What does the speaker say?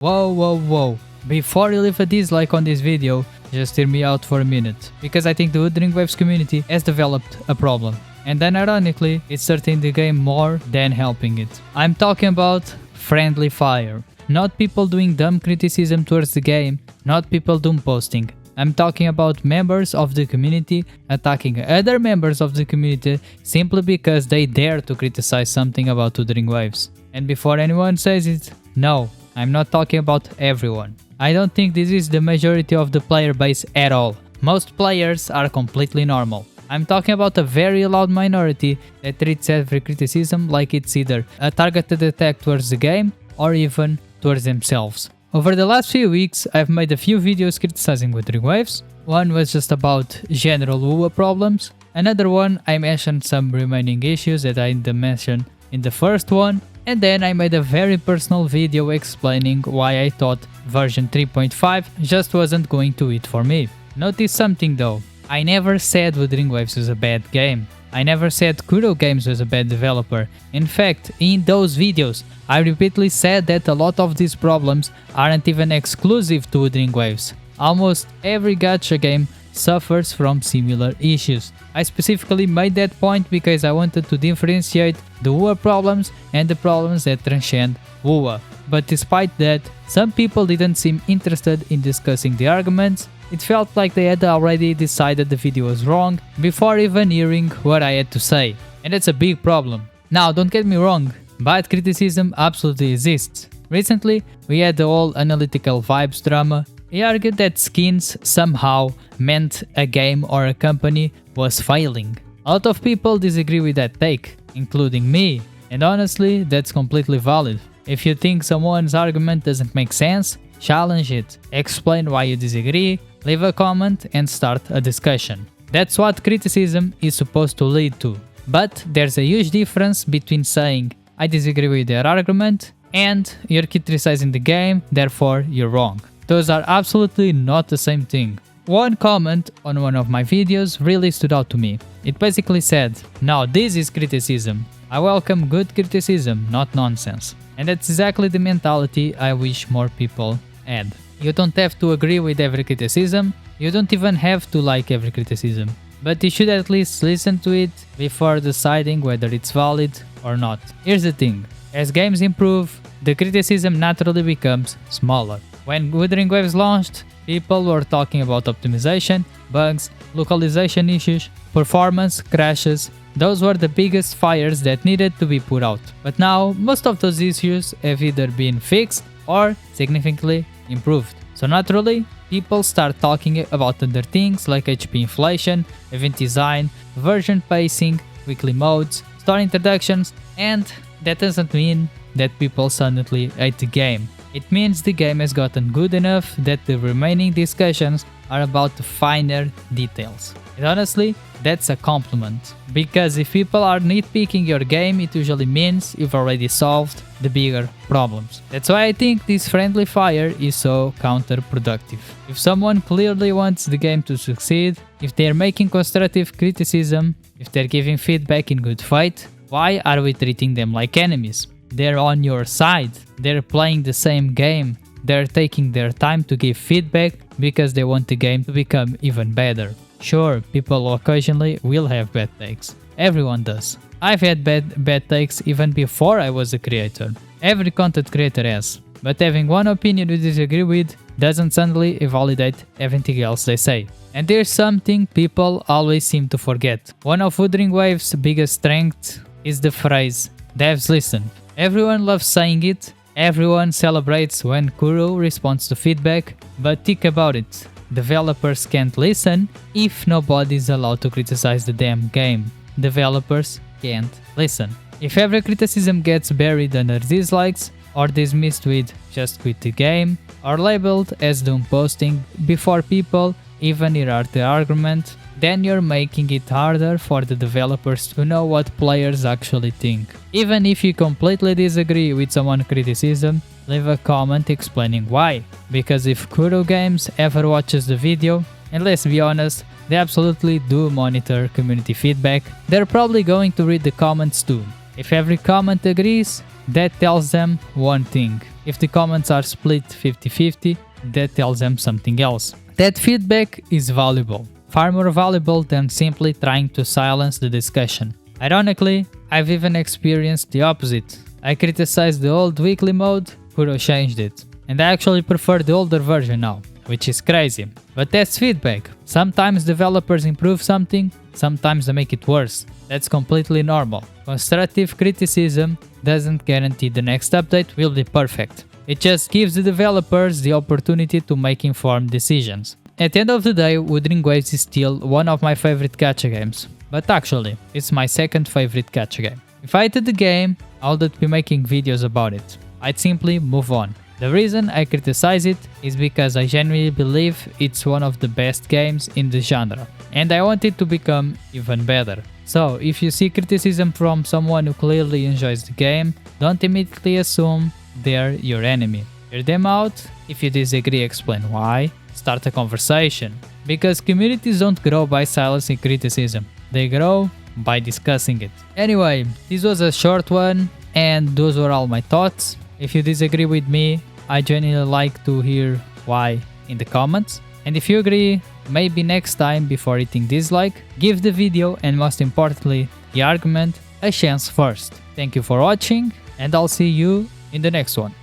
Whoa. Before you leave a dislike on this video, just hear me out for a minute, because I think the Wuthering Waves community has developed a problem. And then ironically, it's hurting the game more than helping it. I'm talking about friendly fire. Not people doing dumb criticism towards the game, not people doom posting. I'm talking about members of the community attacking other members of the community simply because they dare to criticize something about Wuthering Waves. And before anyone says it, no, I'm not talking about everyone. I don't think this is the majority of the player base at all. Most players are completely normal. I'm talking about a very loud minority that treats every criticism like it's either a targeted attack towards the game or even towards themselves. Over the last few weeks, I've made a few videos criticizing Wuthering Waves. One was just about general wuwa problems. Another one, I mentioned some remaining issues that I didn't mention in the first one. And then I made a very personal video explaining why I thought version 3.5 just wasn't going to it for me. Notice something though, I never said Wuthering Waves was a bad game. I never said Kuro Games was a bad developer. In fact, in those videos, I repeatedly said that a lot of these problems aren't even exclusive to Wuthering Waves. Almost every gacha game suffers from similar issues. I specifically made that point because I wanted to differentiate the wuwa problems and the problems that transcend wuwa. But despite that, some people didn't seem interested in discussing the arguments. It felt like they had already decided the video was wrong before even hearing what I had to say. And that's a big problem. Now, don't get me wrong, bad criticism absolutely exists. Recently, we had the whole analytical vibes drama. He argued that skins somehow meant a game or a company was failing. A lot of people disagree with that take, including me, and honestly, that's completely valid. If you think someone's argument doesn't make sense, challenge it, explain why you disagree, leave a comment and start a discussion. That's what criticism is supposed to lead to. But there's a huge difference between saying, I disagree with their argument, and you're criticizing the game, therefore you're wrong. Those are absolutely not the same thing. One comment on one of my videos really stood out to me. It basically said, now this is criticism. I welcome good criticism, not nonsense. And that's exactly the mentality I wish more people had. You don't have to agree with every criticism, you don't even have to like every criticism. But you should at least listen to it before deciding whether it's valid or not. Here's the thing, as games improve, the criticism naturally becomes smaller. When Wuthering Waves launched, people were talking about optimization, bugs, localization issues, performance, crashes. Those were the biggest fires that needed to be put out. But now, most of those issues have either been fixed or significantly improved. So naturally, people start talking about other things like HP inflation, event design, version pacing, weekly modes, store introductions, and that doesn't mean that people suddenly hate the game. It means the game has gotten good enough that the remaining discussions are about the finer details. And honestly, that's a compliment. Because if people are nitpicking your game, it usually means you've already solved the bigger problems. That's why I think this friendly fire is so counterproductive. If someone clearly wants the game to succeed, if they're making constructive criticism, if they're giving feedback in good faith, why are we treating them like enemies? They're on your side, they're playing the same game, they're taking their time to give feedback because they want the game to become even better. Sure, people occasionally will have bad takes, everyone does. I've had bad takes even before I was a creator. Every content creator has. But having one opinion you disagree with doesn't suddenly invalidate everything else they say. And there's something people always seem to forget. One of Wuthering Waves' biggest strengths is the phrase, devs listen. Everyone loves saying it, everyone celebrates when Kuro responds to feedback, but think about it. Developers can't listen if nobody's allowed to criticize the damn game. Developers can't listen. If every criticism gets buried under dislikes, or dismissed with just quit the game, or labeled as doom posting before people even hear the argument, then you're making it harder for the developers to know what players actually think. Even if you completely disagree with someone's criticism, leave a comment explaining why. Because if Kuro Games ever watches the video, and let's be honest, they absolutely do monitor community feedback, they're probably going to read the comments too. If every comment agrees, that tells them one thing. If the comments are split 50-50, that tells them something else. That feedback is valuable, far more valuable than simply trying to silence the discussion. Ironically, I've even experienced the opposite. I criticized the old weekly mode, Kuro changed it, and I actually prefer the older version now, which is crazy. But that's feedback. Sometimes developers improve something, sometimes they make it worse. That's completely normal. Constructive criticism doesn't guarantee the next update will be perfect. It just gives the developers the opportunity to make informed decisions. At the end of the day, Wuthering Waves is still one of my favorite gacha games. But actually, it's my second favorite gacha game. If I hated the game, I wouldn't be making videos about it. I'd simply move on. The reason I criticize it is because I genuinely believe it's one of the best games in the genre, and I want it to become even better. So, if you see criticism from someone who clearly enjoys the game, don't immediately assume they're your enemy. Hear them out. If you disagree, explain why. Start a conversation. Because communities don't grow by silencing criticism. They grow by discussing it. Anyway, this was a short one, and those were all my thoughts. If you disagree with me, I genuinely like to hear why in the comments. And if you agree, maybe next time before hitting dislike, give the video and most importantly, the argument a chance first. Thank you for watching, and I'll see you in the next one.